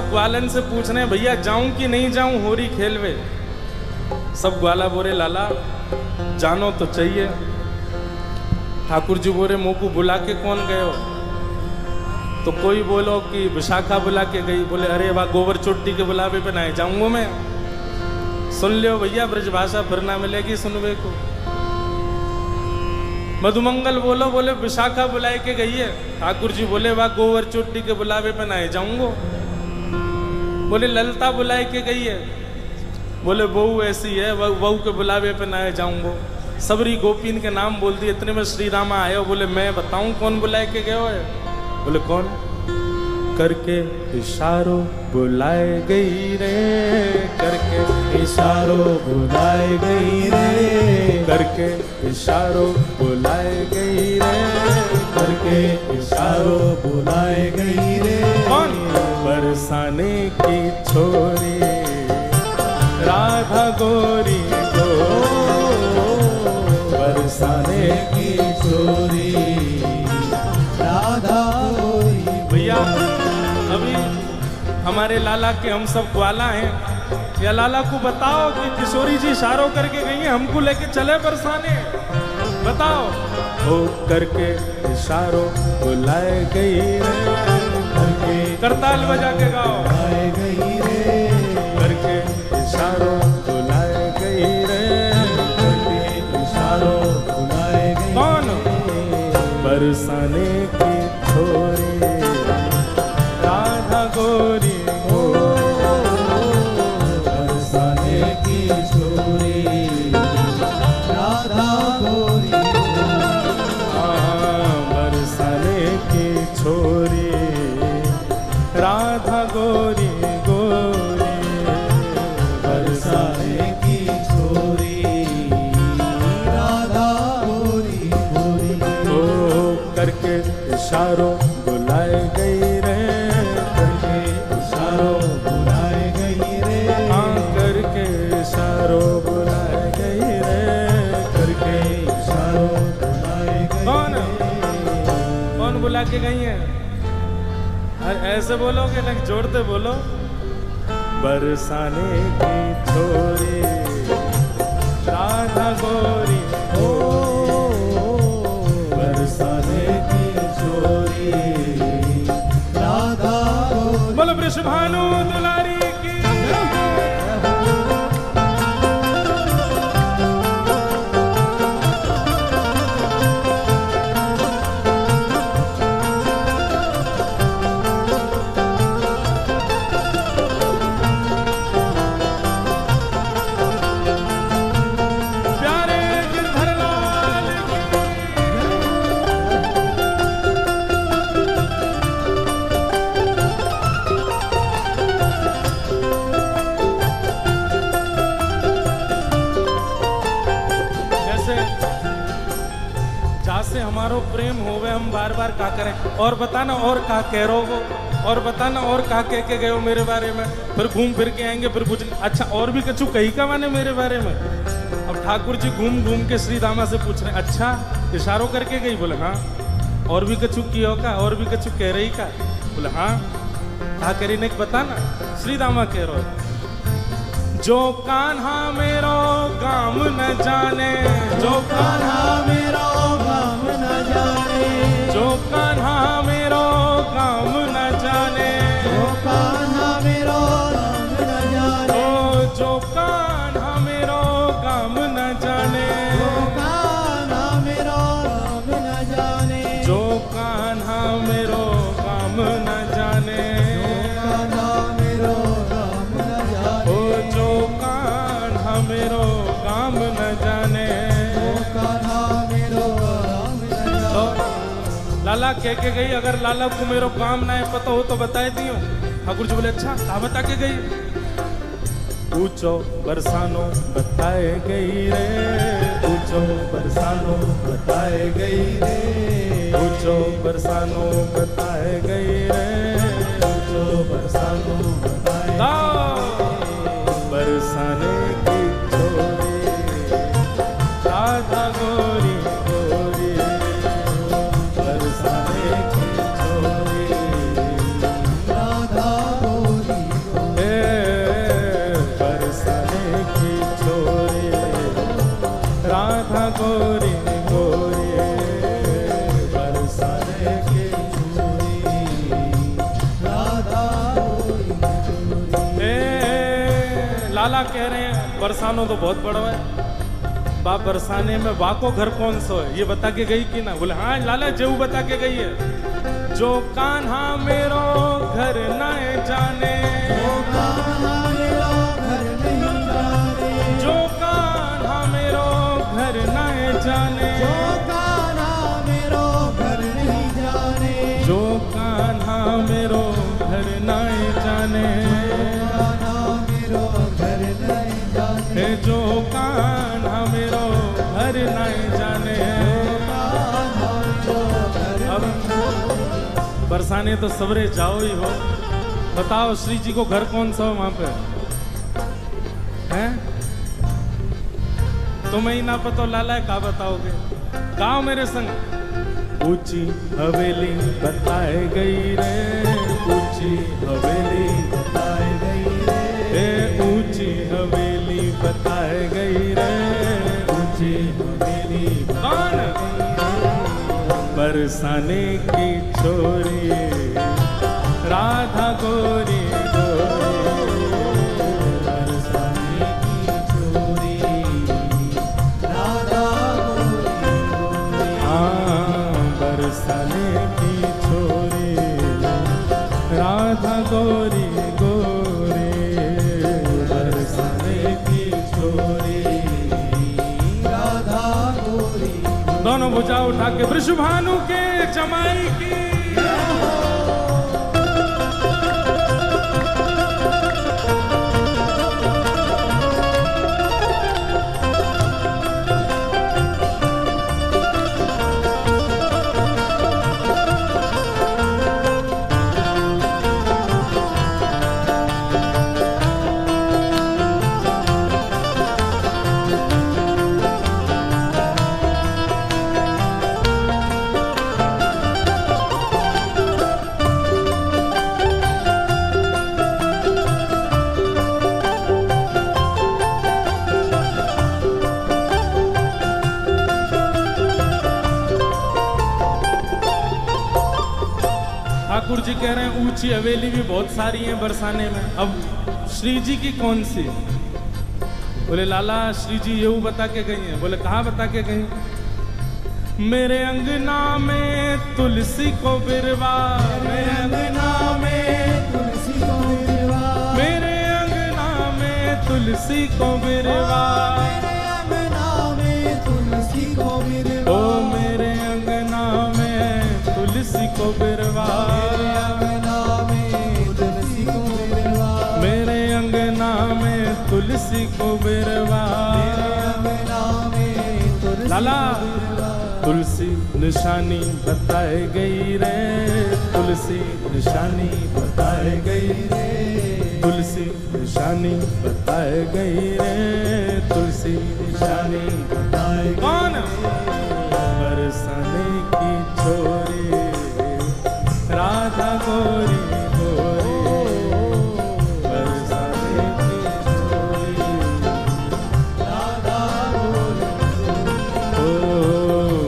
सब ग्वालन से पूछ रहे हैं भैया जाऊं कि नहीं जाऊं होरी खेलवे। सब ग्वाला बोरे लाला जानो तो चाहिए। ठाकुर जी बोरे मुँह को बुला के कौन गए हो? तो कोई बोलो कि विशाखा बुला के गई। बोले अरे वाह गोबर चोटी के बुलावे पे ना जाऊंगा मैं। सुन लियो भैया ब्रजभाषा फिर ना मिलेगी सुनवे को। मधुमंगल बोलो बोले विशाखा बुलाए के गई है। ठाकुर जी बोले वाह गोबर चोटी के बुलावे पे ना जाऊंगा। बोले ललता बुलाए के गई है। बोले बहू ऐसी है बहू के बुलावे पे ना जाऊंगा। सबरी गोपीन के नाम बोल दिए। इतने में श्री रामा आए हो। बोले मैं बताऊं कौन बुलाए के गए हो? बोले कौन? करके इशारों बुलाए गई रे, करके इशारों बुलाए गई रे, करके इशारों बुलाए गई रे, करके इशारों बुलाए गई रे। कौन? बरसाने की छोरी राधा गोरी को, बरसाने की छोरी राधा गोरी। भैया अभी हमारे लाला के हम सब ग्वाला हैं। या लाला को बताओ कि किशोरी जी इशारों करके गई हैं, हमको लेके चले बरसाने। बताओ। हो करके इशारों बुलाए गई रे, करके करताल बजा के गाओ। बुलाए गई रे, करके इशारों बुलाए गई रे, करके इशारों बुलाए गई। कौन? बरसाने की छोरी राधा गोरी हो, बरसाने की छोरी राधा गोरी। बरसाने की छोरी राधा गोरी गोरी, बरसाने की छोरी राधा गोरी गोरी। ओ करके इशारों बुलाए गई रे, करके इशारों बुलाए गई रे, हाँ करके इशारों बुलाए गई रे, करके इशारों बुलाए गई। कौन? कौन बुला के गई है? अरे ऐसे बोलोगे ना जोड़ते बोलो। बरसाने की छोरी राधा गोरी हो, बरसाने की छोरी राधा गोरी। बोलो वृषभानु दुलारी की। प्यारे गिरधर लाल की। जैसे जासे हमारो प्रेम होवे हम बार बार का करें। और बताना और का कह रो वो, और बताना और का कह के गए हो मेरे बारे में। फिर घूम फिर के आएंगे फिर पूछ अच्छा और भी कछु कही का माने मेरे बारे में। अब ठाकुर जी घूम घूम के श्री दामा से पूछ रहे अच्छा इशारों करके गई? बोले हाँ। और भी कछु कियो का? और भी कछु कह रही का? बोले हाँ। कहा करी ने बताना। श्री दामा कह रो जो कान्हा मेरो काम न जाने, जो कान्हा मेरो काम न जाने, जो कान्हा मेरो काम न जाने, जो कान्हा मेरो काम न जाने, ओ जो कान्हा मेरो काम न जाने, जो कान्हा मेरो काम न जाने, जो कान्हा मेरो काम न जाने, कान्हा मेरो काम न जाने, ओ जो कान्हा मेरो काम न जाने। कान्हा मेरो काम न जाने। लाला कह के गई अगर लाला को मेरो काम ना है पता हो तो बताए दियो। ठाकुर जी बोले अच्छा कहा बता के गई? पूछो बरसानो बताए गई रे, पूछो बरसानो बताए गई रे, पूछो बरसानो बताए गई रे, पूछो बरसानो बताए बरसाने की छोरी राधा गोरी गोरी, बरसाने की छोरी राधा गोरी लाला कह रहे हैं बरसानो तो बहुत बड़ा है, बाप बरसाने में बाको घर कौन सा है ये बता के गई कि ना? बोले हाँ लाला जेऊ बता के गई है। जो कान्हा मेरो घर न जाने, जो कान्हा मेरो घर नहीं जाने, जो कान्हा मेरो घर न जाने, जो कान्हा मेरो घर नहीं जाने, जो कान्हा मेरो घर न जाने, कान्हा मेरो घर नहीं जाने, जो कान्हा मेरो घर न जाने। अब बरसाने तो सवरे जाओ ही हो, बताओ श्री जी को घर कौन सा हो वहां पे हैं? तुम्हें ही ना पता लाला का बताओगे? गाओ मेरे संग। ऊंची हवेली बताए गई रे, ऊंची हवेली बताए गई रे, ऊंची हवेली बताए गई रे, ऊंची हवेली कौन? बरसाने की छोरी राधा गोरी गोरी, बरसाने की छोरी राधा गोरी गोरी, हाँ बरसाने की छोरी राधा गोरी गोरी, बरसाने की छोरी राधा गोरी। दोनों भुजा उठा के वृषभानु के जमाई की। ठाकुर जी कह रहे हैं ऊंची हवेली भी बहुत सारी हैं बरसाने में, अब श्री जी की कौन सी? बोले लाला श्री जी ये बता के गई हैं। बोले कहाँ बता के गई? मेरे अंगना में तुलसी को बिरवा, मेरे अंगना में तुलसी को बिरवा, मेरे अंगना में तुलसी को बिरवा, मेरे अंगना में तुलसी को बिरवा, ओ मेरे अंगना में तुलसी को बिरवा, मेरे अंगना में तुलसी को बिरवा, मेरे अंगना में तुलसी को बिरवा। लाला तुलसी निशानी बताए गई रे, तुलसी निशानी बताए गई रे, तुलसी निशानी बताए गई रे, तुलसी निशानी बताए गई। कौन? बरसाने की छोरी राधा गोरी गोरी, बरसाने की छोरी राधा गोरी, ओ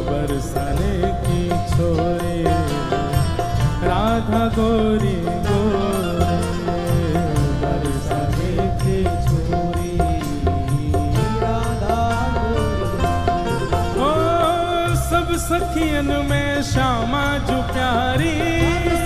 बरसाने की छोरी राधा गोरी गोरी, बरसाने की छोरी राधा गोरी। ओ सब सखियन में श्यामा जो प्यारी,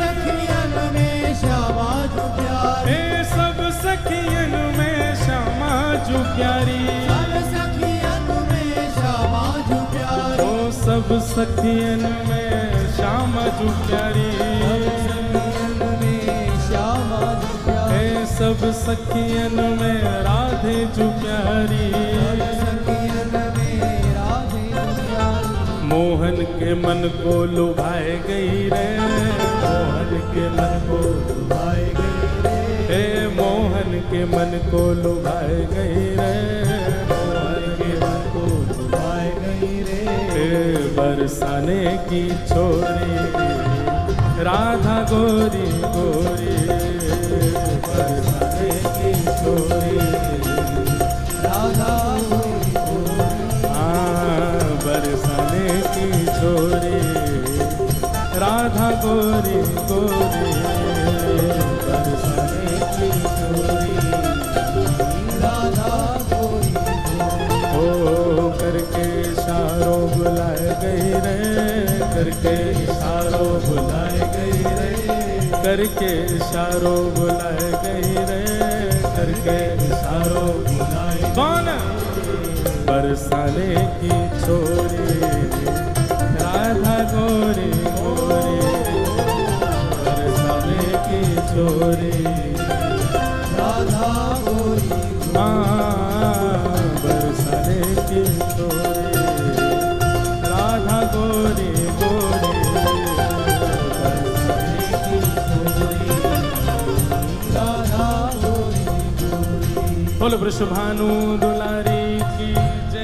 सखियन में श्यामा जो प्यारी, सब सखियन में श्यामा जो प्यारी, सब सखियन में श्यामा जो प्यारी, ओ सब सखियन में श्यामा जो प्यारी, सखियन में श्यामा जो प्यारी, सब सखियन में राधे जो प्यारी, सखियन में राधे जो प्यारी, मोहन के मन को लुभाए गई रे, मोहन के मन को लुभाए गई रे, हे मोहन के मन को लुभाए गई रे, मोहन के मन को लुभाए गई रे, हे बरसाने की छोरी राधा गोरी गोरी, बरसाने की छोरी राधा गोरी गोरी, हाँ बरसाने की छोरी राधा गोरी गोरी, बरसाने की छोरी राधा करके इशारों बुलाए गई रे, करके इशारों बुलाए। कौन? बरसाने की छोरी राधा गोरी गोरी, बरसाने की छोरी राधा गोरी, बरसाने की छोरी राधा गोरी गोरी, बरसाने की छोरी राधा गोरी गोरी। बोल वृषभानु दुलारी की जय।